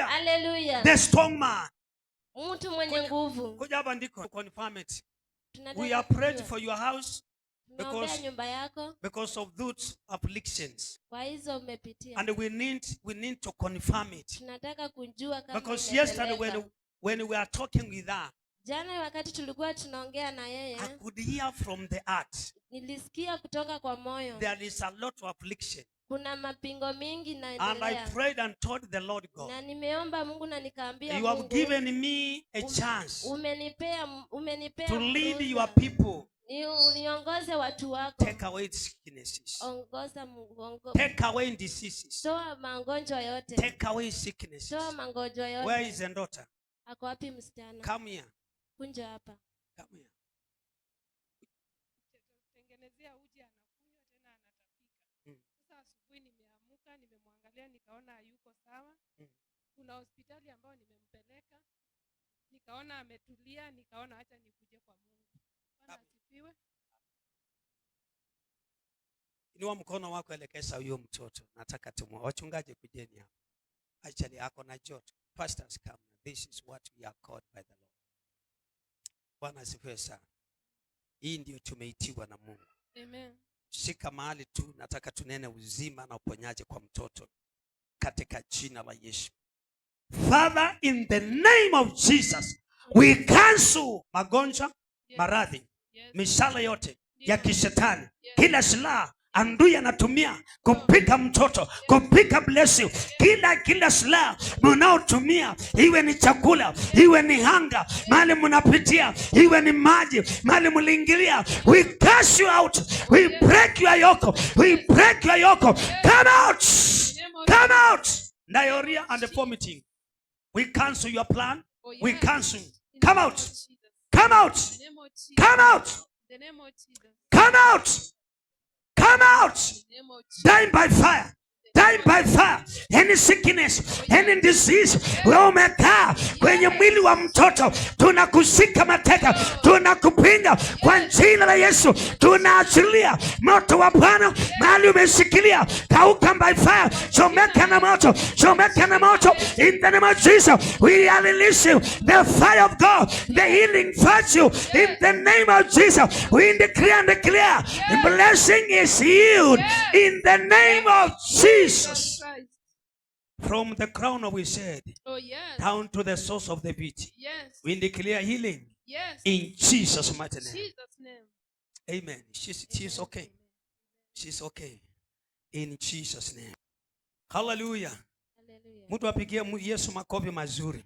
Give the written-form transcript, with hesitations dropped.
Hallelujah. Hallelujah. The strong man. Mtu mwenye nguvu. Kuja hapa ndiko confirm it. Tunataka We are prayed for your house tumeombea nyumba yako because of those afflictions. Kwa hizo umepitia. And we need to confirm it. Tunataka kujua kama because yesterday when we are talking with her, jana wakati tulikuwa tunaongea na yeye, I could hear from the heart. Nilisikia kutoka kwa moyo. There is a lot of affliction. Kuna mapingo mingi naendelea. And I prayed and told the Lord God. Na nimeomba Mungu na nikaambia Mungu. You have given me a chance. Umenipea to lead your people. Uniongoze watu wako. Take away sicknesses. Ongoza Mungu. Take away diseases. Toa magonjwa yote. Take away sicknesses. Toa magonjwa yote. Where is the daughter? Ako wapi msichana? Come here. Kunja hapa. Come here. Tengenezea uji anakunywa tena anatapika. Sasa asubuhi nimeamka nimemwangalia nikaona hayuko sawa. Kuna hospitali ambayo nimempeleka. Nikaona ametulia, nikaona acha nikuje kwa Mungu. Bwana asifiwe. Inua mkono wako elekeza huyo mtoto. Nataka tumwa. Wachungaji kujeni hapa. Actually ako na joto. Pastors come. This is what we are called by the Lord. Bwana asifiwe sana. Hii ndio tumeitiwa na Mungu. Amen. Shika mahali tu, nataka tunene uzima na uponyaji kwa mtoto katika jina la Yesu. Father, in the name of Jesus, we cancel magonjwa, maradhi, mishale yote ya kishetani, kila silaha adui anatumia kupika mtoto, kupika blessing, kila silaha mnaotumia, iwe ni chakula, iwe ni hanga, mali mnapitia, iwe ni maji, mali mliingilia, we cast you out, we break your yoke, we break your yoke. Come out, come out. Diarrhea and vomiting, we cancel your plan, we cancel. Come out, come out, come out, come out. Come out. Die by fire. Die by fire. Any sickness, any disease, wewe umekaa kwenye mwili wa mtoto, tunakushika mateka, tunakupinga kwa jina la Yesu. Tunaachilia moto wa Bwana mahali umeshikilia, kauka by fire. Chomeka na moto, chomeka na moto. In the name of Jesus, we are releasing the fire of God, the healing virtue. In the name of Jesus, we decree and declare the blessing is healed. In the name of Jesus. From the crown of his head down to the source of the feet, we declare healing in Jesus' mighty name. Amen. She's okay. She's okay. In Jesus' name. Hallelujah. Mtu apigie Yesu makofi mazuri.